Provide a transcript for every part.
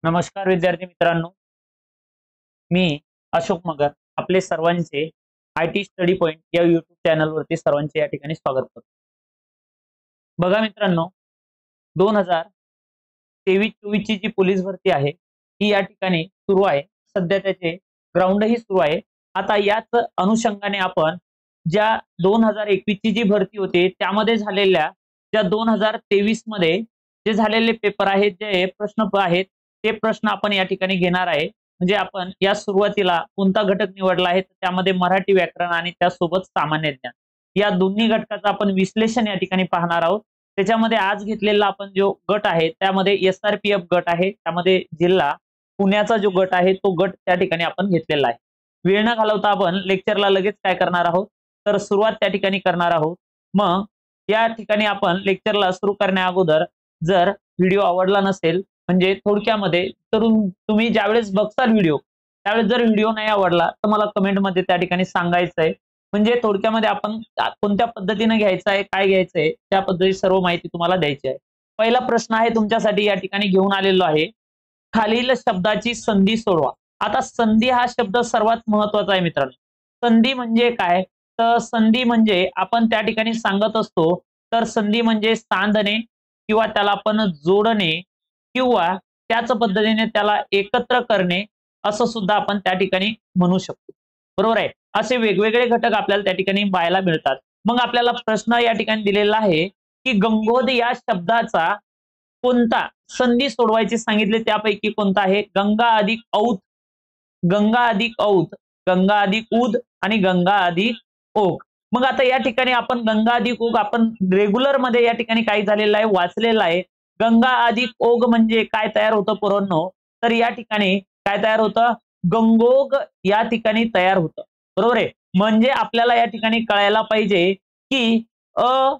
नमस्कार विद्यार्थी मित्रांनो, मी अशोक मगर आपले सर्वांचे IT स्टडी पॉइंट या YouTube चॅनलवरती सर्वांचे या ठिकाणी स्वागत करतो। बघा मित्रांनो, 2023-24 ची जी पोलीस भरती आहे ती या ठिकाणी सुरू आहे। सध्या त्याचे ग्राउंडही सुरू आहे। आता याच अनुषंगाने आपण ज्या 2021 ची जी भरती होती त्यामध्ये झालेल्या ज्या 2023 मध्ये जे झालेले पेपर आहेत, जे प्रश्न आहेत, ते प्रश्न आपण या ठिकाणी घेणार आहे। म्हणजे आपण या सुरुवातीला कोणता घटक निवडला आहे, त्यामध्ये मराठी व्याकरण आणि त्यासोबत सामान्य ज्ञान या दोन्ही घटकाचं आपण विश्लेषण या ठिकाणी पाहणार आहोत। त्याच्यामध्ये आज घेतलेला आपण जो गट आहे त्यामध्ये SRPF गट आहे, त्यामध्ये जिल्हा पुण्याचा जो गट आहे तो गट त्या ठिकाणी आपण घेतलेला आहे। वेळ न घालवता आपण लेक्चरला लगेच काय करणार आहोत, तर सुरुवात त्या ठिकाणी करणार आहोत। मग या ठिकाणी आपण लेक्चरला सुरू करण्या अगोदर जर व्हिडिओ आवडला नसेल, म्हणजे थोडक्यामध्ये तर तुम्ही ज्यावेळेस बघताल व्हिडिओ त्यावेळेस जर व्हिडिओ नाही आवडला तर मला कमेंटमध्ये त्या ठिकाणी सांगायचंय। म्हणजे थोडक्यामध्ये आपण कोणत्या पद्धतीने घ्यायचं आहे, काय घ्यायचंय, त्या पद्धतीची सर्व माहिती तुम्हाला द्यायची आहे। पहिला प्रश्न आहे तुमच्यासाठी या ठिकाणी घेऊन आलेलो आहे, खालील शब्दाची संधी सोडवा। आता संधी हा शब्द सर्वात महत्वाचा आहे मित्रांनो। संधी म्हणजे काय, तर संधी म्हणजे आपण त्या ठिकाणी सांगत असतो, तर संधी म्हणजे सांधणे किंवा त्याला आपण जोडणे किंवा त्याच पद्धतीने त्याला एकत्र करणे असं सुद्धा आपण त्या ठिकाणी म्हणू शकतो, बरोबर आहे। असे वेगवेगळे घटक आपल्याला त्या ठिकाणी पाहायला मिळतात। मग आपल्याला प्रश्न या ठिकाणी दिलेला आहे की गंगोद या शब्दाचा कोणता संधी सोडवायची सांगितले, त्यापैकी कोणता आहे, गंगा अधिक औत, गंगा अधिक औत, गंगा अधिक उद आणि गंगा अधिक ओघ। मग आता या ठिकाणी आपण गंगा अधिक ओघ आपण रेग्युलर मध्ये या ठिकाणी काय झालेलं आहे, वाचलेलं आहे। गंगा अधिक ओघ म्हणजे काय तयार होतं पोरांनो, तर या ठिकाणी काय तयार होतं, गंगोग या ठिकाणी तयार होतं, बरोबर आहे। म्हणजे आपल्याला या ठिकाणी कळायला पाहिजे की अ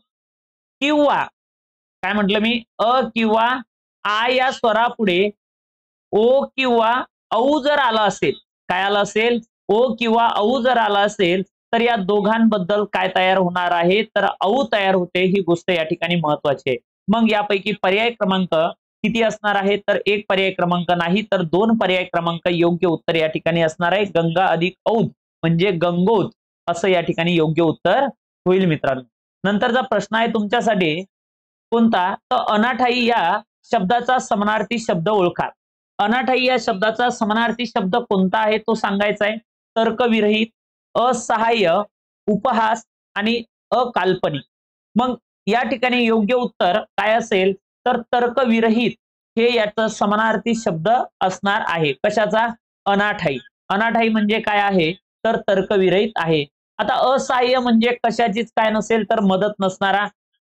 किंवा काय म्हटलं मी, अ किंवा आ या स्वरापुढे ओ किंवा औ जर आला असेल, काय आलं असेल, ओ किंवा औ जर आला असेल तर या दोघांबद्दल काय तयार होणार आहे, तर औ तयार होते। ही गोष्ट या ठिकाणी महत्वाची आहे। मग यापैकी पर्याय क्रमांक किती असणार आहे, तर एक पर्याय क्रमांक नाही तर दोन पर्याय क्रमांक योग्य उत्तर या ठिकाणी असणार आहे। गंगा अधिक औध म्हणजे गंगोत असं या ठिकाणी योग्य उत्तर होईल मित्रांनो। नंतरचा प्रश्न आहे तुमच्यासाठी कोणता, तर अनाठायी या शब्दाचा समानार्थी शब्द ओळखा। अनाठायी या शब्दाचा समानार्थी शब्द कोणता आहे तो सांगायचा आहे। तर्कविरहित, असहाय्य, उपहास आणि अकाल्पनिक। मग या ठिकाणी योग्य उत्तर काय असेल, तर तर्कविरहित हे याचं समानार्थी शब्द असणार आहे। कशाचा, अनाठायी। अनाठायी म्हणजे काय आहे, तर तर्कविरहित आहे। आता असहाय्य म्हणजे कशाचीच काय नसेल तर मदत नसणारा।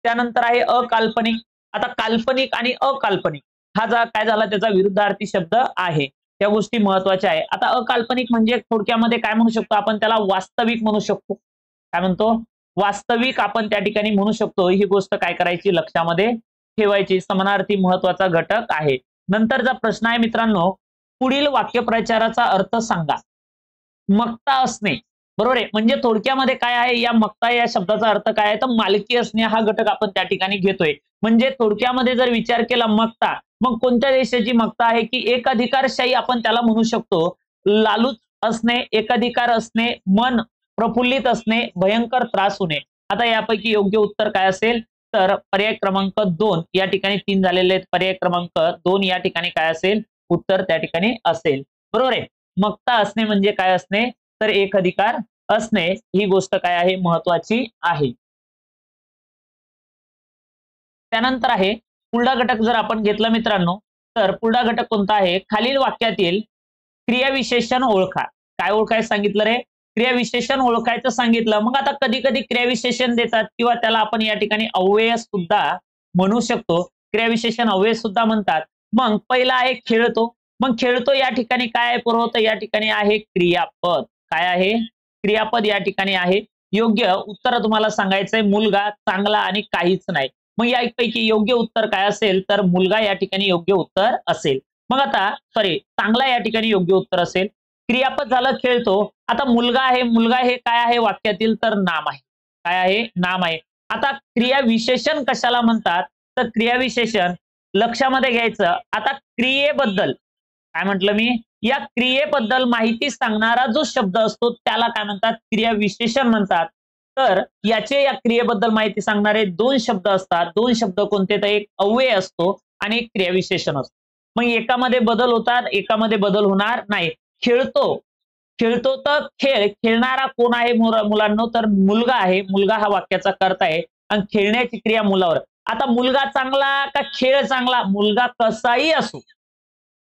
त्यानंतर आहे अकाल्पनिक। आता काल्पनिक आणि अकाल्पनिक हा काय झाला, त्याचा विरुद्धार्थी शब्द आहे। त्या गोष्टी महत्वाच्या आहे। आता अकाल्पनिक म्हणजे थोडक्यामध्ये काय म्हणू शकतो आपण, त्याला वास्तविक म्हणू शकतो। काय म्हणतो, वास्तविक आपण त्या ठिकाणी म्हणू शकतो। ही गोष्ट काय करायची, लक्षामध्ये ठेवायची। समानार्थी महत्वाचा घटक आहे। नंतरचा प्रश्न आहे मित्रांनो, पुढील वाक्यप्रचाराचा अर्थ सांगा। मक्ता असणे, बरोबर आहे। म्हणजे थोडक्यामध्ये काय आहे, या मक्ता या शब्दाचा अर्थ काय आहे, तर मालकी असणे हा घटक आपण त्या ठिकाणी घेतोय। म्हणजे थोडक्यामध्ये जर विचार केला मक्ता, मग कोणत्या देशाची मक्ता आहे, की एकाधिकारशाही आपण त्याला म्हणू शकतो। लालूच असणे, एकाधिकार असणे, मन प्रफुल्लित असणे, भयंकर त्रास होणे। आता यापैकी योग्य उत्तर काय असेल, तर पर्याय क्रमांक 2 या ठिकाणी 3 झालेले आहेत। पर्याय क्रमांक 2 या ठिकाणी काय असेल, उत्तर त्या ठिकाणी असेल, बरोबर आहे। मक्ता असणे म्हणजे काय असणे, तर एक अधिकार असणे। ही गोष्ट काय आहे, महत्वाची आहे। त्यानंतर आहे पुढला घटक जर आपण घेतला मित्रांनो, तर पुढला घटक कोणता आहे, खालील वाक्यातील क्रियाविशेषण ओळखा। काय ओळखायचं सांगितलं रे, क्रियाविशेषण ओळखायचं सांगितलं। मग आता कधी कधी क्रियाविशेषण देतात किंवा त्याला आपण या ठिकाणी अव्यय सुद्धा म्हणू शकतो। क्रियाविशेषण अव्यय सुद्धा म्हणतात। मग पहिला आहे खेळतो। मग खेळतो या ठिकाणी काय आहे, पुरवतं या ठिकाणी आहे क्रियापद। काय आहे, क्रियापद या ठिकाणी आहे। योग्य उत्तर तुम्हाला सांगायचंय, मुलगा, चांगला आणि काहीच नाही। मग यापैकी योग्य उत्तर काय असेल, तर मुलगा या ठिकाणी योग्य उत्तर असेल। मग आता सॉरी, चांगला या ठिकाणी योग्य उत्तर असेल। क्रियापद झालं खेळतो। आता मुलगा आहे, मुलगा हे काय आहे वाक्यातील, तर नाम आहे। काय आहे, नाम आहे। आता क्रियाविशेषण कशाला म्हणतात, तर क्रियाविशेषण लक्षामध्ये घ्यायचं। आता क्रियेबद्दल काय म्हटलं मी, या क्रियेबद्दल माहिती सांगणारा जो शब्द असतो त्याला काय म्हणतात, क्रियाविशेषण म्हणतात. तर या क्रियेबद्दल माहिती सांगणारे दोन शब्द असतात. दोन शब्द कोणते, तर एक अव्यय असतो आणि एक क्रियाविशेषण असतो. मग एकामध्ये बदल होतात, एकामध्ये बदल होणार नाही. खेळतो, खेळतो तर खेळणारा कोण आहे मुलांनो, तर मुलगा आहे. मुलगा हा वाक्याचा कर्ता आहे आणि खेळण्याची क्रिया मुलावर. आता मुलगा चांगला का खेळ चांगला, मुलगा कसाही असो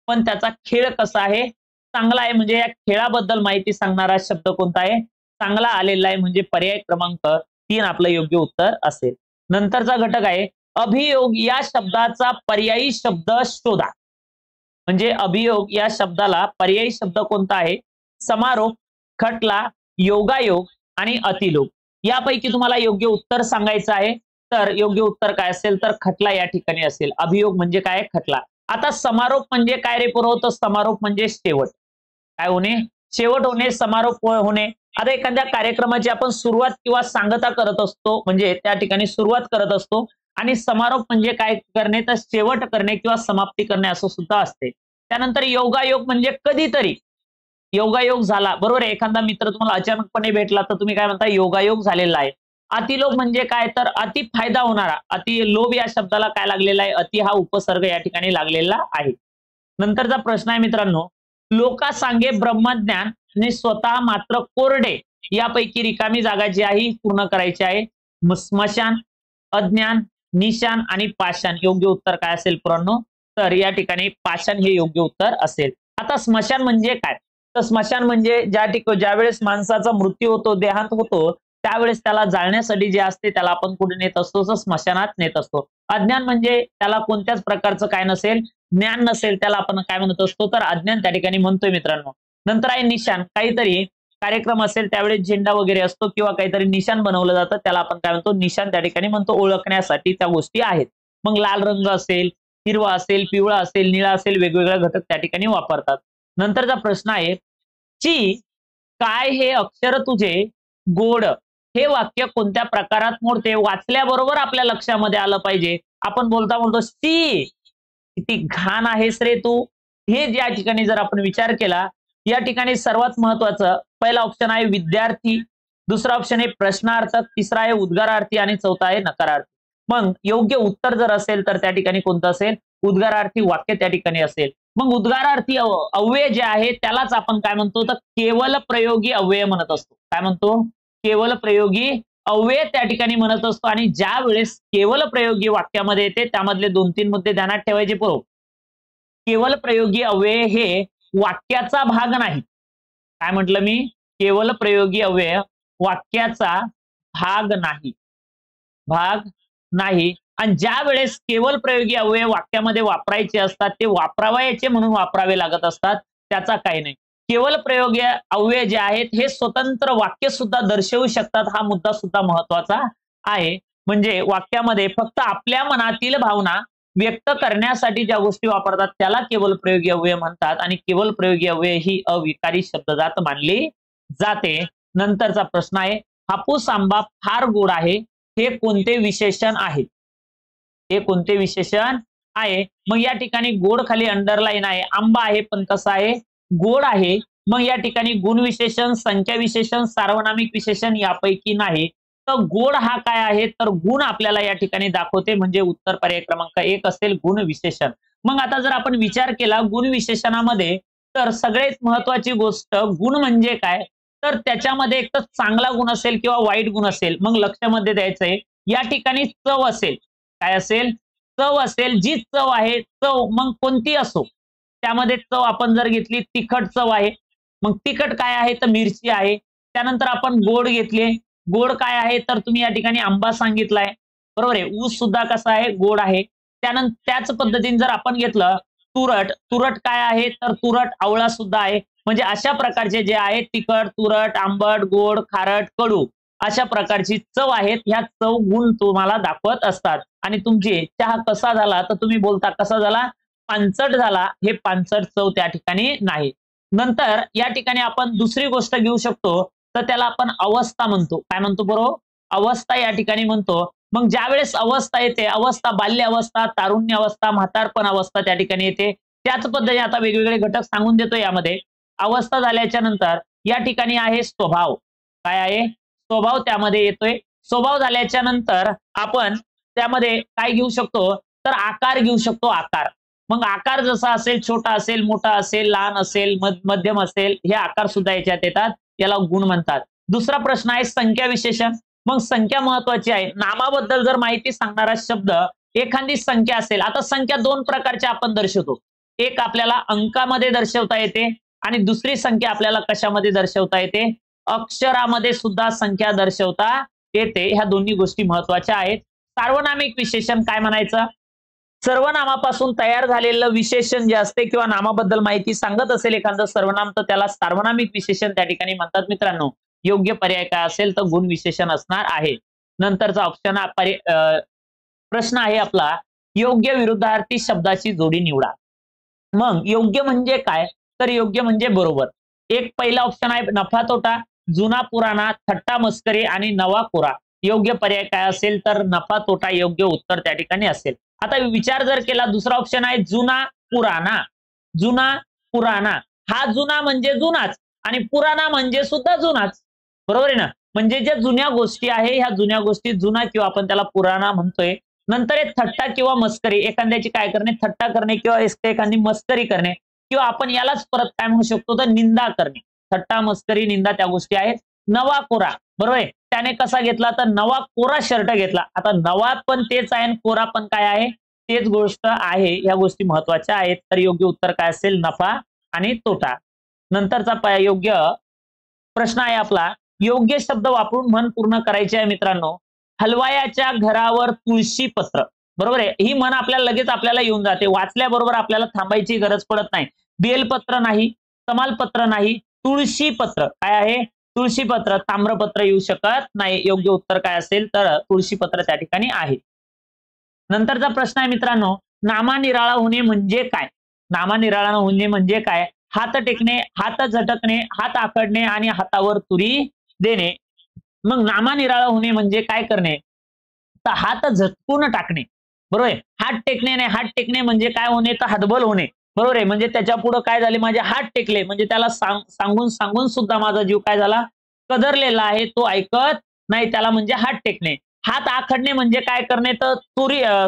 पण त्याचा खेळ कसा आहे, चांगला आहे. म्हणजे या खेळाबद्दल माहिती सांगणारा शब्द कोणता आहे, चांगला आलेला आहे. म्हणजे पर्याय क्रमांक 3 आपलं योग्य उत्तर असेल. नंतरचा घटक आहे अभियोग. या शब्दाचा पर्यायी शब्द शोधा. म्हणजे अभियोग या शब्दाला पर्यायी शब्द कोणता आहे, समारोप, खटला, योगायोग आणि अतिलोक. यापैकी तुम्हाला योग्य उत्तर सांगायचं आहे. तर योग्य उत्तर काय असेल, तर खटला या ठिकाणी असेल. अभियोग म्हणजे काय, खटला. आता समारोप म्हणजे काय रे पोरं, तर समारोप म्हणजे शेवट. काय होणे, शेवट होणे, समारोप होणे. आता एखाद्या कार्यक्रमाची आपण सुरुवात किंवा सांगता करत असतो, म्हणजे त्या ठिकाणी सुरुवात करत असतो आणि समारोप म्हणजे काय करणे, तर शेवट करणे किंवा समाप्ती करणे असं सुद्धा असते. त्यानंतर योगायोग म्हणजे कधीतरी योगायोग झाला, बरोबर आहे. एखादा मित्र तुम्हाला अचानकपणे भेटला तर तुम्ही काय म्हणता, योगायोग झालेला आहे. अतिलोभ म्हणजे काय, तर अति फायदा होणारा. अति लोभ या शब्दाला काय लागलेला आहे, अति हा उपसर्ग या ठिकाणी लागलेला आहे. नंतरचा प्रश्न आहे मित्रांनो, लोका सांगे ब्रह्मज्ञान आणि स्वतः मात्र कोरडे, यापैकी रिकामी जागा जी आहे पूर्ण करायची आहे. स्मशान, अज्ञान, निशान आणि पाषाण. योग्य उत्तर काय असेल पुरांनो, तर या ठिकाणी पाषाण हे योग्य उत्तर असेल. आता स्मशान म्हणजे काय, तर स्मशान म्हणजे ज्यावेळेस माणसाचा मृत्यू होतो, देहांत होतो, त्यावेळेस त्याला जाळण्यासाठी जे असते त्याला आपण कुठे नेत असतो, तर स्मशानात नेत असतो. अज्ञान म्हणजे त्याला कोणत्याच प्रकारचं काय नसेल, ज्ञान नसेल, त्याला आपण काय म्हणत असतो, तर अज्ञान त्या ठिकाणी म्हणतोय मित्रांनो. नंतर आहे निशान. काहीतरी कार्यक्रम असेल त्यावेळेस झेंडा वगैरे असतो किंवा काहीतरी निशाण बनवलं जातं, त्याला आपण काय म्हणतो, निशाण त्या ठिकाणी म्हणतो. ओळखण्यासाठी त्या गोष्टी आहेत. मग लाल रंग असेल, हिरवा असेल, पिवळा असेल, निळा असेल, वेगवेगळे घटक त्या ठिकाणी वापरतात. नंतरचा प्रश्न आहे ची काय हे अक्षर तुझे गोड, हे वाक्य कोणत्या प्रकारात मोडते, वाचल्याबरोबर आपल्या लक्षामध्ये आलं पाहिजे. आपण बोलतो सी किती घाण आहेस रे तू, हे ज्या ठिकाणी जर आपण विचार केला, या ठिकाणी सर्वात महत्वाचं पहिला ऑप्शन आहे विद्यार्थी, दुसरा ऑप्शन आहे प्रश्नार्थक, तिसरा आहे उद्गारार्थी आणि चौथा आहे नकारार्थी. मग योग्य उत्तर जर असेल तर त्या ठिकाणी कोणतं असेल, उद्गारार्थी वाक्य त्या ठिकाणी असेल. मग उद्गारार्थी अव्यय जे आहे त्यालाच आपण काय म्हणतो, तर केवल प्रयोगी अव्यय म्हणत असतो. काय म्हणतो, केवल प्रयोगी अव्यय त्या ठिकाणी म्हणत असतो. आणि ज्या वेळेस केवल प्रयोगी वाक्यामध्ये येते त्यामधले 2-3 मुद्दे ध्यानात ठेवायचे पोरं. केवल प्रयोगी अव्यय हे वाक्याचा भाग नाही. काय म्हटलं मी, केवल प्रयोगी अव्यय वाक्याचा भाग नाही, भाग नाही. आणि ज्या वेळेस केवल प्रयोगी अव्यय वाक्यामध्ये वापरायचे असतात ते वापरावयाचे म्हणून वापरावे लागत असतात, त्याचा काही नाही. केवल प्रयोगी अव्यय जे आहेत हे स्वतंत्र वाक्य सुद्धा दर्शवू शकतात, हा मुद्दा सुद्धा महत्वाचा आहे. म्हणजे वाक्यामध्ये फक्त आपल्या मनातील भावना व्यक्त करण्यासाठी ज्या गोष्टी वापरतात त्याला केवल प्रयोगी अव्यय म्हणतात. आणि केवल प्रयोगी अव्यय ही अविकारी शब्दजात मानली जाते. नंतरचा प्रश्न आहे हापूस आंबा फार गोड आहे, हे कोणते विशेषण आहे, हे कोणते विशेषण आहे. मग या ठिकाणी गोड खाली अंडरलाईन आहे. आंबा आहे पण कसा आहे, गोड आहे. मग या ठिकाणी गुण विशेषण, संख्या विशेषण, सार्वनामिक विशेषण यापैकी नाही. तर गोड हा काय आहे, तर गुण आपल्याला या ठिकाणी दाखवते. म्हणजे उत्तर पर्याय क्रमांक 1 असेल गुण विशेषण. मग आता जर आपण विचार केला गुण विशेषणामध्ये, तर सगळ्यात महत्वाची गोष्ट गुण म्हणजे काय, तर त्याच्यामध्ये एक तर चांगला गुण असेल किंवा वाईट गुण असेल. मग लक्षामध्ये द्यायचंय या ठिकाणी चव असेल. काय असेल, चव असेल. जी चव आहे, चव मग कोणती असो, त्यामध्ये चव आपण जर घेतली तिखट चव आहे, मग तिखट काय आहे, तर मिरची आहे. त्यानंतर आपण गोड घेतले, गोड काय आहे, तर तुम्ही या ठिकाणी आंबा सांगितलाय, बरोबर आहे. ऊस सुद्धा कसा आहे, गोड आहे. त्यानंतर त्याच पद्धतीने जर आपण घेतलं तुरट, तुरट काय आहे, तर तुरट आवळा सुद्धा आहे. म्हणजे अशा प्रकारचे जे आहेत तिखट, तुरट, आंबट, गोड, खारट, कडू अशा प्रकारची चव आहेत. ह्या चव गुण तुम्हाला दाखवत असतात. आणि तुमची चहा कसा झाला, तर तुम्ही बोलता कसा झाला, पानसट झाला. हे पानसट चव त्या ठिकाणी नाही. नंतर या ठिकाणी आपण दुसरी गोष्ट घेऊ शकतो, तर त्याला आपण अवस्था म्हणतो. काय म्हणतो बरोबर, अवस्था या ठिकाणी म्हणतो. मग ज्या वेळेस अवस्था येते, अवस्था बाल्य अवस्था, तारुण्य अवस्था, म्हातारपण अवस्था त्या ठिकाणी येते. त्याच पद्धतीने आता वेगवेगळे घटक सांगून देतो यामध्ये. अवस्था झाल्याच्या नंतर या ठिकाणी आहे स्वभाव. काय आहे? स्वभाव त्यामध्ये येतोय. स्वभाव झाल्याच्या नंतर आपण त्यामध्ये काय घेऊ शकतो? तर आकार घेऊ शकतो, आकार. मग आकार जसा असेल, छोटा असेल, मोठा असेल, लहान असेल, मध्यम असेल, हे आकार सुद्धा याच्यात येतात. याला गुण म्हणतात. दुसरा प्रश्न आहे संख्या विशेषण. मग संख्या महत्वाची आहे. नामाबद्दल जर माहिती सांगणारा शब्द एखादी संख्या असेल. आता संख्या दोन प्रकारच्या आपण दर्शवतो. एक आपल्याला अंकामध्ये दर्शवता येते आणि दुसरी संख्या आपल्याला कशामध्ये दर्शवता येते? अक्षरामध्ये सुद्धा संख्या दर्शवता येते. ह्या दोन्ही गोष्टी महत्वाच्या आहेत. सार्वनामिक विशेषण काय म्हणायचं? सर्वनामापासून तयार झालेलं विशेषण जे असते किंवा नामाबद्दल माहिती सांगत असेल एखादं सर्वनाम, तर त्याला सार्वनामिक विशेषण त्या ठिकाणी म्हणतात मित्रांनो. योग्य पर्याय काय असेल तर गुण विशेषण असणार आहे. नंतरचा ऑप्शन प्रश्न आहे आपला, योग्य विरुद्धार्थी शब्दाची जोडी निवडा. मग योग्य म्हणजे काय? तर योग्य म्हणजे बरोबर. एक पहिला ऑप्शन आहे नफा तोटा, जुना पुराणा, थट्टा मस्करी आणि नवा कोरा. योग्य पर्याय काय असेल तर नफा तोटा योग्य उत्तर त्या ठिकाणी असेल. आता विचार जर केला, दुसरा ऑप्शन आहे जुना पुराणा. जुना पुराणा, हा जुना म्हणजे जुनाच आणि पुराणा म्हणजे सुद्धा जुनाच. बरोबर आहे ना? म्हणजे ज्या जुन्या गोष्टी आहे, ह्या जुन्या गोष्टी जुना किंवा आपण त्याला पुराणा म्हणतोय. नंतर एक थट्टा किंवा मस्करी, एखाद्याची काय करणे? थट्टा करणे किंवा एखादी मस्करी करणे, किंवा आपण यालाच परत काय म्हणू शकतो तर निंदा करणे. थट्टा, मस्करी, निंदा त्या गोष्टी आहेत. नवा कोरा, बरोबर आहे. त्याने कसा घेतला तर नवा कोरा शर्ट घेतला. आता नवा पण तेच आहे आणि कोरा पण काय आहे? तेच गोष्ट आहे. या गोष्टी महत्वाच्या आहेत. तर योग्य उत्तर काय असेल? नफा आणि तोटा. नंतरचा योग्य प्रश्न आहे आपला, योग्य शब्द वापरून म्हण पूर्ण करायची आहे मित्रांनो. हलवायाच्या घरावर तुळशी पत्र. बरोबर आहे. ही म्हण आपल्याला लगेच आपल्याला येऊन जाते. वाचल्याबरोबर आपल्याला थांबायची गरज पडत नाही. बेलपत्र नाही, तमालपत्र नाही, तुळशी पत्र. काय आहे? तुळशी पत्र. ताम्रपत्र येऊ शकत नाही. योग्य उत्तर काय असेल तर तुळशी पत्र त्या ठिकाणी आहे. नंतरचा प्रश्न आहे मित्रांनो, नामानिराळा होणे म्हणजे काय? नामानिराळा होणे म्हणजे काय? हात टेकणे, हात झटकणे, हात आखडणे आणि हातावर तुरी देणे. मग नामानिराळा होणे म्हणजे काय करणे? तर हात झटकून टाकणे. बरोबर आहे. हात टेकणे नाही, हात टेकणे म्हणजे काय होणे? तर हातबल होणे. बरोबर आहे. म्हणजे त्याच्या पुढे काय झाले? माझे हात टेकले म्हणजे त्याला सांगून सांगून सुद्धा माझा जीव काय झाला? कदरलेला आहे. तो ऐकत नाही, त्याला म्हणजे हात टेकणे. हात आखडणे म्हणजे काय करणे? तर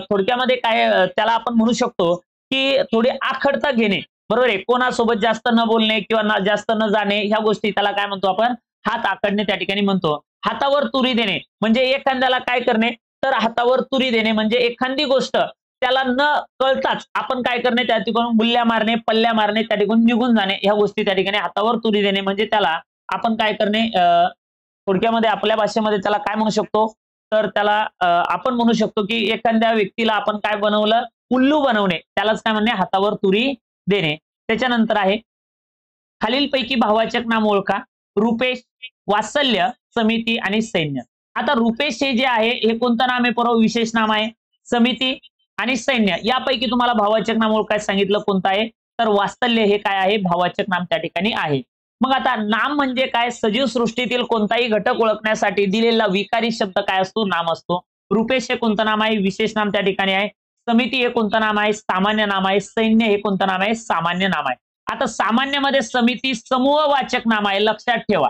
थोडक्यामध्ये काय त्याला आपण म्हणू शकतो की थोडी आखडता घेणे. बरोबर आहे. कोणासोबत जास्त न बोलणे किंवा जास्त न जाणे, ह्या गोष्टी त्याला काय म्हणतो आपण? हात आखडणे त्या ठिकाणी म्हणतो. हातावर तुरी देणे म्हणजे एखाद्याला काय करणे? तर हातावर तुरी देणे म्हणजे एखादी गोष्ट त्याला न कळताच आपण काय करणे? त्या ठिकाणी बुल्ल्या मारणे, पल्ल्या मारणे, त्या ठिकाणी निघून जाणे. ह्या गोष्टी त्या ठिकाणी हातावर तुरी देणे म्हणजे त्याला आपण काय करणे? थोडक्यामध्ये आपल्या भाषेमध्ये त्याला काय म्हणू शकतो? तर त्याला आपण म्हणू शकतो की एखाद्या व्यक्तीला आपण काय बनवलं? उल्लू बनवणे. त्यालाच काय म्हणणे? हातावर तुरी देणे. त्याच्यानंतर आहे खालीलपैकी भाववाचक नाम ओळखा. रुपेश, वात्सल्य, समिती आणि सैन्य. आता रुपेश हे जे आहे हे कोणतं नाम आहे? बरोबर, विशेष नाम आहे. समिती आणि सैन्य यापैकी तुम्हाला भाववाचक नाम ओळखायला सांगितलं कोणतं आहे? तर वात्सल्य हे काय आहे? भाववाचक नाम त्या ठिकाणी आहे. मग आता नाम म्हणजे काय? सजीव सृष्टीतील कोणताही घटक ओळखण्यासाठी दिलेला विकारी शब्द काय असतो? नाम असतो. रुपेश हे कोणतं नाम आहे? विशेष नाम त्या ठिकाणी आहे. समिती हे कोणतं नाम आहे? सामान्य नाम आहे. सैन्य हे कोणतं नाम आहे? सामान्य नाम आहे. आता सामान्यमध्ये समिती समूहवाचक नाम आहे, लक्षात ठेवा.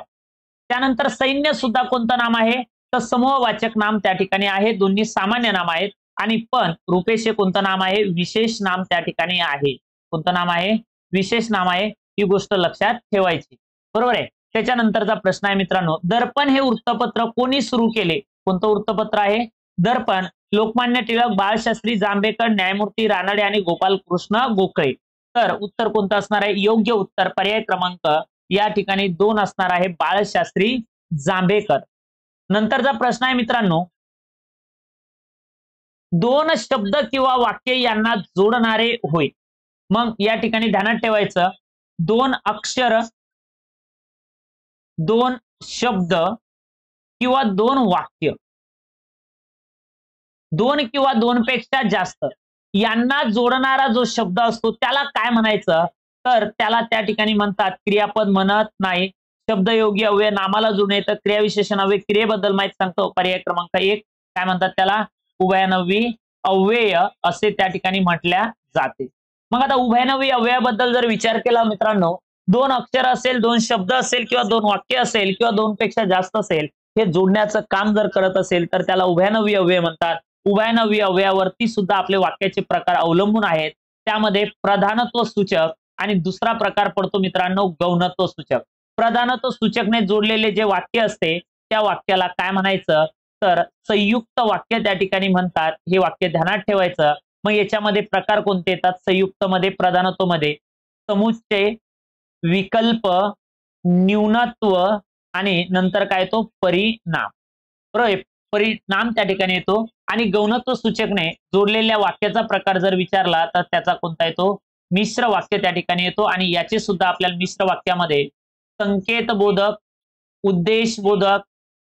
त्यानंतर सैन्य सुद्धा कोणतं नाम आहे? तर समूहवाचक नाम त्या ठिकाणी आहे. दोन्ही सामान्य नाम आहेत. आणि पण रुपेश हे कोणतं नाम आहे? विशेष नाम त्या ठिकाणी आहे. कोणतं नाम आहे? विशेष नाम आहे. ही गोष्ट लक्षात ठेवायची. बरोबर आहे. त्याच्यानंतरचा प्रश्न आहे मित्रांनो, दर्पण हे वृत्तपत्र कोणी सुरू केले? कोणतं वृत्तपत्र आहे? दर्पण. लोकमान्य टिळक, बाळशास्त्री जांभेकर, न्यायमूर्ती रानडे आणि गोपालकृष्ण गोखले. तर उत्तर कोणतं असणार आहे? योग्य उत्तर पर्याय क्रमांक या ठिकाणी 2 असणार आहे, बाळशास्त्री जांभेकर. नंतरचा प्रश्न आहे मित्रांनो, दोन शब्द किंवा वाक्य यांना जोडणारे होय. मग या ठिकाणी ध्यानात ठेवायचं, 2 अक्षर, 2 शब्द किंवा 2 वाक्य, 2 किंवा 2 पेक्षा जास्त यांना जोडणारा जो शब्द असतो त्याला काय म्हणायचं? तर त्याला त्या ठिकाणी म्हणतात क्रियापद म्हणत नाही. शब्दयोगी अव्यय नामाला जोडणे, तर क्रियाविशेषण अव्यय क्रियेबद्दल माहिती सांगतो. पर्याय क्रमांक 1 काय म्हणतात? त्याला उभयनवी अव्यय असे त्या ठिकाणी म्हटल्या जाते. मग आता उभयनवी अव्ययाबद्दल जर विचार केला मित्रांनो, दोन अक्षर असेल, दोन शब्द असेल किंवा दोन वाक्य असेल किंवा दोन पेक्षा जास्त असेल, हे जोडण्याचं काम जर करत असेल तर त्याला उभयनवी अव्यय म्हणतात. उभयनवी अव्ययावरती सुद्धा आपले वाक्याचे प्रकार अवलंबून आहेत. त्यामध्ये प्रधानत्व सूचक आणि दुसरा प्रकार पडतो मित्रांनो गौणत्व सूचक. प्रधानत्व सूचकने जोडलेले जे वाक्य असते त्या वाक्याला काय म्हणायचं, तर संयुक्त वाक्य त्या ठिकाणी म्हणतात. हे वाक्य ध्यानात ठेवायचं. मग याच्यामध्ये प्रकार कोणते येतात, संयुक्त मध्ये, प्रधानत्व मध्ये समुच्चय, विकल्प, न्यूनत्व आणि नंतर काय येतो परिणाम. बरोबर, परिणाम त्या ठिकाणी येतो. आणि गौणत्व सूचकने जोडलेल्या वाक्याचा प्रकार जर विचारला तर त्याचा कोणता येतो, मिश्र वाक्य त्या ठिकाणी येतो. आणि याचे सुद्धा आपल्याला मिश्र वाक्यामध्ये संकेतबोधक, उद्देशबोधक,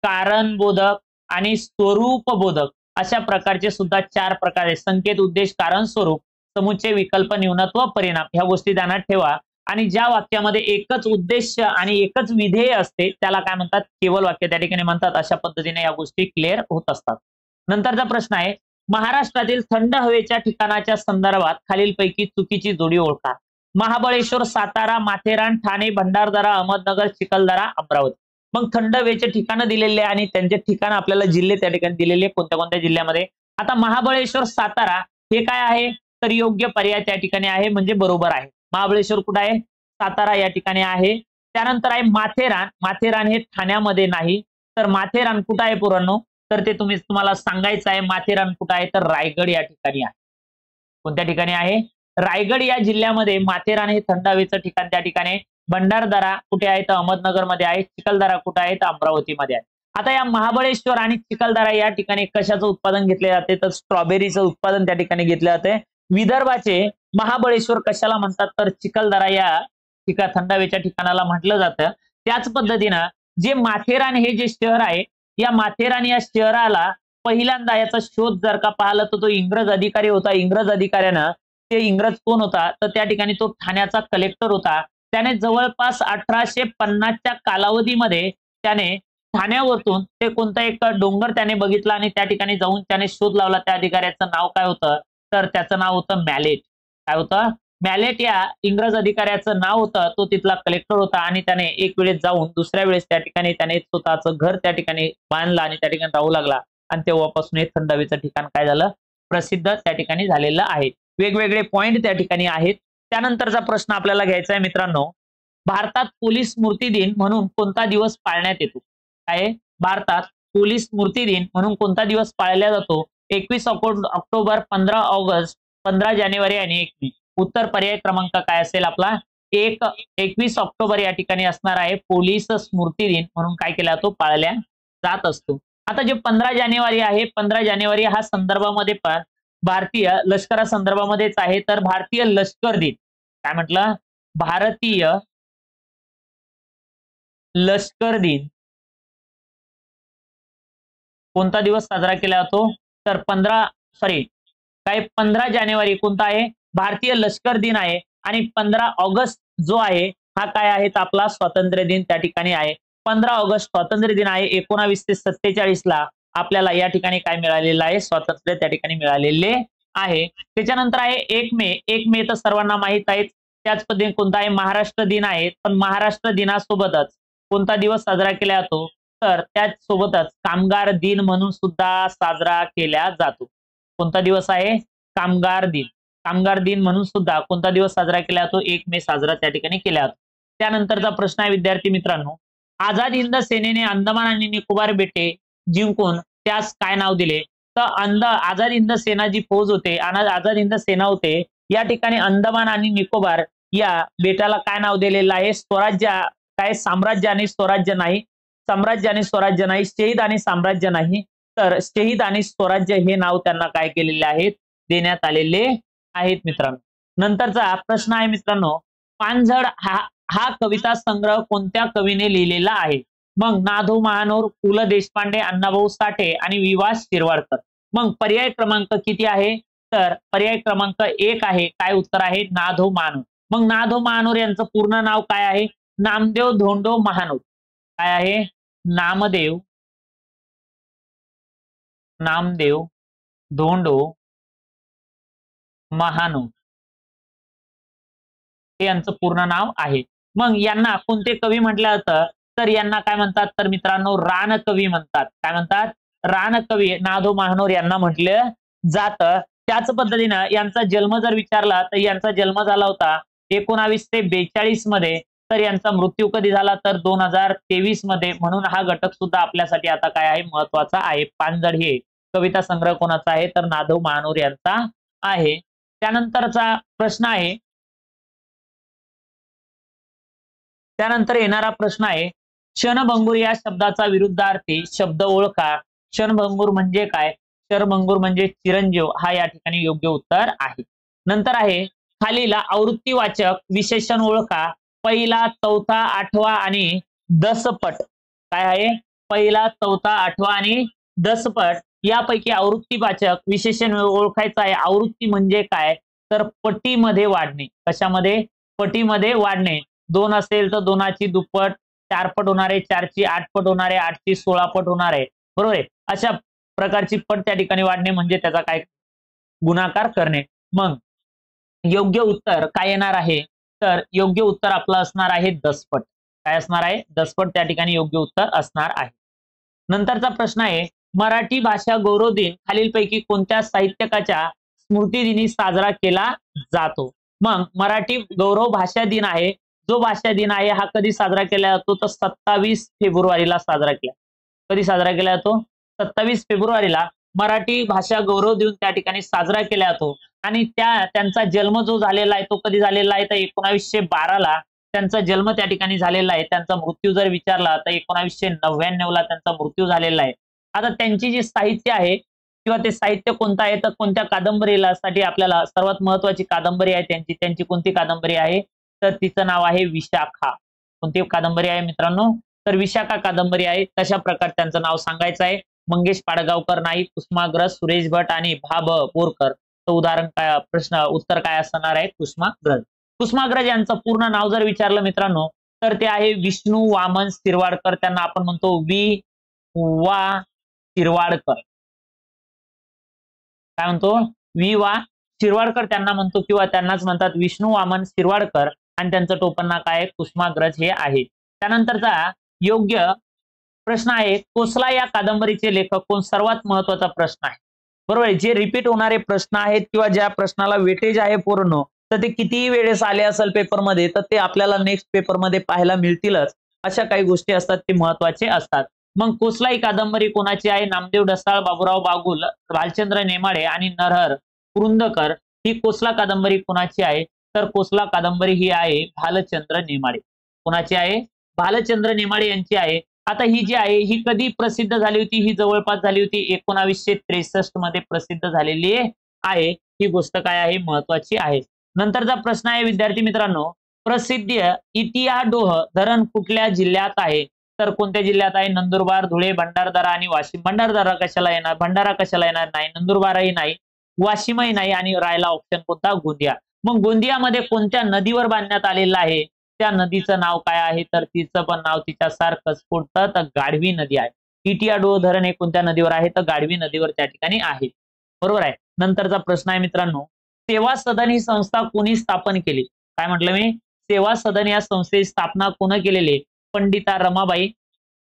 कारणबोधक आणि स्वरूपबोधक अशा प्रकारचे सुद्धा 4 प्रकार आहेत. संकेत, उद्देश, कारण, स्वरूप, समुच्चय, विकल्प, न्यूनत्व, परिणाम ह्या गोष्टी ध्यानात ठेवा. आणि ज्या वाक्यामध्ये एकच उद्देश आणि एकच विधेय असते त्याला काय म्हणतात, केवल वाक्य त्या ठिकाणी म्हणतात. अशा पद्धतीने या गोष्टी क्लिअर होत असतात. नंतरचा प्रश्न आहे, महाराष्ट्रातील थंड हवेच्या ठिकाणाच्या संदर्भात खालीलपैकी चुकीची जोडी ओळखा. महाबळेश्वर, सातारा, माथेरान, ठाणे, भंडारदरा, अहमदनगर, चिखलदरा, अमरावती. मग थंड हवेचे ठिकाणं दिलेले आणि त्यांचे ठिकाण आपल्याला जिल्हे त्या ठिकाणी दिलेले कोणत्या कोणत्या जिल्ह्यामध्ये. आता महाबळेश्वर, सातारा हे काय आहे, तर योग्य पर्याय त्या ठिकाणी आहे, म्हणजे बरोबर आहे. महाबळेश्वर कुठे आहे, सातारा या ठिकाणी आहे. त्यानंतर आहे माथेरान. माथेरान हे ठाण्यामध्ये नाही, तर माथेरान कुठं आहे पोरांनो, तर ते तुम्हाला सांगायचं आहे. माथेरान कुठं आहे, तर रायगड या ठिकाणी आहे. कोणत्या ठिकाणी आहे, रायगड या जिल्ह्यामध्ये माथेरान हे थंड हवेचं ठिकाण त्या ठिकाणी. भंडारदरा कुठे आहे, तर अहमदनगरमध्ये आहे. चिखलदरा कुठे आहे, तर अमरावतीमध्ये आहे. आता या महाबळेश्वर आणि चिखलदरा या ठिकाणी कशाचं उत्पादन घेतले जाते, तर स्ट्रॉबेरीचं उत्पादन त्या ठिकाणी घेतले जाते. विदर्भाचे महाबळेश्वर कशाला म्हणतात, तर चिखलदरा या थंड हवेच्या ठिकाणाला म्हटलं जातं. त्याच पद्धतीनं जे माथेरान हे जे शहर आहे, या माथेरान या शहराला पहिल्यांदा याचा शोध जर का पाहिला तर तो इंग्रज अधिकारी होता. इंग्रज अधिकाऱ्यानं, ते इंग्रज कोण होता, तर त्या ठिकाणी तो ठाण्याचा कलेक्टर होता. त्याने जवळपास 1850च्या कालावधीमध्ये त्याने ठाण्यावरतून ते कोणता एक डोंगर त्याने बघितला आणि त्या ठिकाणी जाऊन त्याने शोध लावला. त्या अधिकाऱ्याचं नाव काय होतं, तर त्याचं नाव होतं मॅलेट. काय होतं, मॅलेट या इंग्रज अधिकाऱ्याचं नाव होतं. तो तिथला कलेक्टर होता आणि त्याने एक वेळेस जाऊन दुसऱ्या वेळेस त्या ठिकाणी त्याने स्वतःचं घर त्या ठिकाणी बांधलं आणि त्या ठिकाणी राहू लागला. आणि तेव्हापासून हे थंड हवेचं ठिकाण काय झालं, प्रसिद्ध त्या ठिकाणी झालेलं आहे. वेगवेगळे पॉइंट त्या ठिकाणी आहेत. त्यानंतरचा प्रश्न आपल्याला घ्यायचा आहे मित्रांनो, भारतात पोलीस स्मृती दिन म्हणून कोणता दिवस पाळण्यात येतो. काय, भारतात पोलीस स्मृती दिन म्हणून कोणता दिवस पाळला जातो. 21 ऑक्टोबर, 15 ऑगस्ट, 15 जानेवारी आणि 1 मे. उत्तर पर्याय क्रमांक काय असेल आपला, 21 ऑक्टोबर या ठिकाणी असणार आहे. पोलीस स्मृती दिन म्हणून काय केला जातो, पाळल्या जात असतो. आता जे 15 जानेवारी आहे, 15 जानेवारी हा संदर्भामध्ये पण भारतीय लष्करा संदर्भामध्येच आहे. तर भारतीय लष्कर दिन काय म्हटलं, भारतीय लष्कर दिन कोणता दिवस साजरा केला जातो, तर 15 जानेवारी कोणता आहे, भारतीय लष्कर दिन आहे. आणि 15 ऑगस्ट जो आहे हा काय आहे, तर आपला स्वातंत्र्य दिन त्या ठिकाणी आहे. 15 ऑगस्ट स्वातंत्र्य दिन आहे. 1947 ला आपल्याला या ठिकाणी काय मिळालेलं आहे, स्वातंत्र्य त्या ठिकाणी मिळालेले आहे. त्याच्यानंतर आहे 1 मे. 1 मे तर सर्वांना माहित आहे. त्याच पद्धतीने कोणता आहे, महाराष्ट्र दिन आहे. पण महाराष्ट्र दिनासोबतच कोणता दिवस साजरा केला जातो, तर त्याचसोबतच कामगार दिन म्हणून सुद्धा साजरा केला जातो. कोणता दिवस आहे, कामगार दिन. कामगार दिन म्हणून सुद्धा कोणता दिवस साजरा केला जातो, 1 मे साजरा त्या ठिकाणी केला जातो. त्यानंतरचा प्रश्न आहे विद्यार्थी मित्रांनो, आझाद हिंद सेनेने अंदमान आणि निकोबार बेटे जिंकून त्यास काय नाव दिले. तर आझाद हिंद सेना जी फौज होते, आझाद हिंद सेना होते, या ठिकाणी अंदमान आणि निकोबार या बेटाला काय नाव दिलेलं आहे, स्वराज्य. काय, साम्राज्य आणि स्वराज्य नाही, साम्राज्य आणि स्वराज्य नाही, शहीद आणि साम्राज्य नाही, तर शहीद आणि स्वराज्य हे नाव त्यांना काय केलेले आहेत, देण्यात आलेले आहेत मित्रांनो. नंतरचा प्रश्न आहे मित्रांनो, पानझड हा कविता संग्रह कोणत्या कवीने लिहिलेला आहे. मग नाधो महानोर, पु ल देशपांडे, अण्णाभाऊ साठे आणि विवास शिरवाडकर. मग पर्याय क्रमांक किती आहे, तर पर्याय क्रमांक 1 आहे. काय उत्तर आहे, नाधो महानोर. मग नाधो महानोर यांचं पूर्ण नाव काय आहे, नामदेव धोंडो महानोर. काय आहे, नामदेव धोंडो महानोर. हे यांचं पूर्ण नाव आहे. मग यांना कोणते कवी म्हटलं जातं तर यांना काय म्हणतात तर मित्रांनो रानकवी म्हणतात. काय म्हणतात? रानकवी ना.धो. महानोर यांना म्हटलं जातं. त्याच पद्धतीनं यांचा जन्म जर विचारला तर यांचा जन्म झाला होता 1942 मध्ये, तर यांचा मृत्यू कधी झाला तर 2023 मध्ये. म्हणून हा घटक सुद्धा आपल्यासाठी आता काय आहे महत्वाचा आहे. पानझड हे कविता संग्रह कोणाचा आहे तर ना.धो. महानोर यांचा आहे. त्यानंतरचा प्रश्न आहे, त्यानंतर येणारा प्रश्न आहे क्षणभंगूर या शब्दाचा विरुद्धार्थी शब्द ओळखा. क्षणभंगूर म्हणजे काय? क्षणभंगूर म्हणजे चिरंजीव, हा या ठिकाणी योग्य उत्तर आहे. नंतर आहे खालील आवृत्तीवाचक विशेषण ओळखा. पहिला, चौथा, आठवा आणि दसपट. काय आहे? पहिला, चौथा, आठवा आणि दसपट यापैकी आवृत्तीवाचक विशेषण ओळखायचं आहे. आवृत्ती म्हणजे काय तर पटीमध्ये वाढणे. कशामध्ये? पटीमध्ये वाढणे. 2 असेल तर 2ची दुप्पट, 4 पट होणार आहे, 4ची 8 पट होणार आहे, 8ची 16 पट होणार आहे. बरोबर आहे. अशा प्रकारची पट त्या ठिकाणी वाढणे म्हणजे त्याचा काय गुणाकार करणे. मग योग्य उत्तर काय येणार आहे तर योग्य उत्तर आपलं असणार आहे दसपट. काय असणार आहे? दसपट त्या ठिकाणी योग्य उत्तर असणार आहे. नंतरचा प्रश्न आहे मराठी भाषा गौरव दिन खालीलपैकी कोणत्या साहित्यकाच्या स्मृतिदिनी साजरा केला जातो? मग मराठी गौरव भाषा दिन आहे. जो भाषा दिन आहे हा कधी साजरा केला जातो तर 27 फेब्रुवारीला साजरा केला. कधी साजरा केला जातो? 27 फेब्रुवारीला मराठी भाषा गौरव दिन त्या ठिकाणी साजरा केला जातो. आणि त्यांचा जन्म जो झालेला आहे तो कधी झालेला आहे तर 1912 ला त्यांचा जन्म त्या ठिकाणी झालेला आहे. त्यांचा मृत्यू जर विचारला तर 1999 ला त्यांचा मृत्यू झालेला आहे. आता त्यांची जी साहित्य आहे किंवा ते साहित्य कोणतं आहे तर कोणत्या कादंबरीला साठी आपल्याला सर्वात महत्वाची कादंबरी आहे त्यांची कोणती कादंबरी आहे तर तिचं नाव आहे विशाखा. कोणती कादंबरी आहे मित्रांनो तर विशाखा कादंबरी आहे. तशा प्रकारे त्यांचं नाव सांगायचं आहे. मंगेश पाडगावकर नाही, कुसुमाग्रज, सुरेश भट आणि भा.ब. बोरकर. तर उदाहरण काय उत्तर काय असणार आहे? कुसुमाग्रज. कुसुमाग्रज यांचं पूर्ण नाव जर विचारलं मित्रांनो तर ते आहे विष्णू वामन शिरवाडकर. त्यांना आपण म्हणतो वि. वा. शिरवाडकर. काय म्हणतो? वि. वा. शिरवाडकर त्यांना म्हणतो किंवा त्यांनाच म्हणतात विष्णू वामन शिरवाडकर. आणि त्यांचं टोपण काय आहे? कुसुमाग्रज हे आहे. त्यानंतरचा योग्य प्रश्न आहे कोसला या कादंबरीचे लेखक कोण? सर्वात महत्वाचा प्रश्न आहे. बरोबर आहे. जे रिपीट होणारे प्रश्न आहेत किंवा ज्या प्रश्नाला वेटेज आहे पूर्ण तर ते कितीही वेळेस आले असेल पेपरमध्ये तर ते आपल्याला नेक्स्ट पेपरमध्ये पाहायला मिळतीलच. अशा काही गोष्टी असतात ते महत्वाचे असतात. मग कोसला ही कादंबरी कोणाची आहे? नामदेव ढसाळ, बाबूराव बागुल, भालचंद्र नेमाडे आणि नरहर कुरुंदकर. ही कोसला कादंबरी कोणाची आहे तर कोसला कादंबरी ही आहे भालचंद्र नेमाडे. कोणाची आहे? भालचंद्र नेमाडे यांची आहे. आता ही जी आहे ही कधी प्रसिद्ध झाली होती? ही जवळपास झाली होती 1963 मध्ये प्रसिद्ध झालेली आहे. ही गोष्ट काय आहे? महत्वाची आहे. नंतरचा प्रश्न आहे विद्यार्थी मित्रांनो प्रसिद्ध इटियाडोह धरण कुठल्या जिल्ह्यात आहे? तर कोणत्या जिल्ह्यात आहे? नंदुरबार, धुळे, भंडारदरा आणि वाशिम. भंडारदरा कशाला येणार? भंडारा कशाला येणार नाही? नंदुरबारही नाही, वाशिमही नाही आणि राहिला ऑप्शन कोणता? गोंदिया. मग गोंदियामध्ये कोणत्या नदीवर बांधण्यात आलेलं आहे? त्या नदीचं नाव काय आहे तर तिचं पण नाव तिच्या सारखंच कोणतं तर गाढवी नदी आहे. इटियाडोह धरण हे कोणत्या नदीवर आहे तर गाढवी नदीवर त्या ठिकाणी आहे. बरोबर आहे. नंतरचा प्रश्न आहे मित्रांनो सेवा सदन ही संस्था कोणी स्थापन केली? काय म्हटलं मी? सेवा सदन या संस्थेची स्थापना कोण केलेली? पंडिता रमाबाई,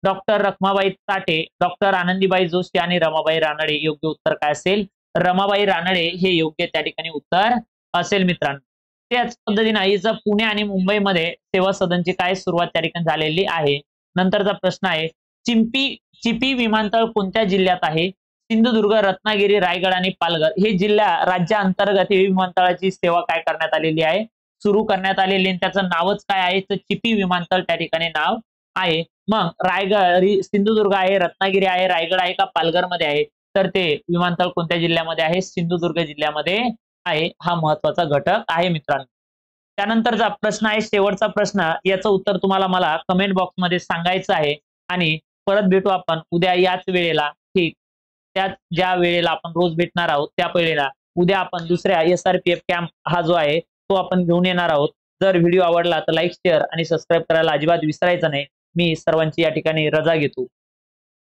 डॉक्टर रखमाबाई ताटे, डॉक्टर आनंदीबाई जोशी आणि रमाबाई रानडे. योग्य उत्तर काय असेल? रमाबाई रानडे हे योग्य त्या ठिकाणी उत्तर असेल मित्रांनो. त्याच पद्धतीने हिचं पुणे आणि मुंबईमध्ये सेवा सदनची काय सुरुवात त्या ठिकाणी झालेली आहे. नंतरचा प्रश्न आहे चिपी विमानतळ कोणत्या जिल्ह्यात आहे? सिंधुदुर्ग, रत्नागिरी, रायगड आणि पालघर हे जिल्हा राज्यांतर्गत विमानतळाची सेवा काय करण्यात आलेली आहे? सुरू करण्यात आलेली आहे. त्याचं नावच काय आहे तर चिपी विमानतळ त्या ठिकाणी नाव आहे. मग रायगड, सिंधुदुर्ग आहे, रत्नागिरी आहे, रायगड आहे का पालघर मध्ये आहे? तर ते विमानतळ कोणत्या जिल्ह्यामध्ये आहे? सिंधुदुर्ग जिल्ह्यामध्ये आहे. हा महत्वाचा घटक आहे मित्रांनो. त्यानंतरचा प्रश्न आहे शेवटचा प्रश्न. याचं उत्तर तुम्हाला मला कमेंट बॉक्स मध्ये सांगायचं आहे. आणि परत भेटू आपण उद्या याच वेळेला. ठीक, त्याच ज्या वेळेला आपण रोज भेटणार आहोत त्या वेळेला उद्या आपण दुसऱ्या SRPF कॅम्प हा जो आहे तो आपण घेऊन येणार आहोत. जर व्हिडिओ आवडला तर लाईक, शेअर आणि सबस्क्राईब करायला अजिबात विसरायचं नाही. मी सर्वांची या ठिकाणी रजा घेतो.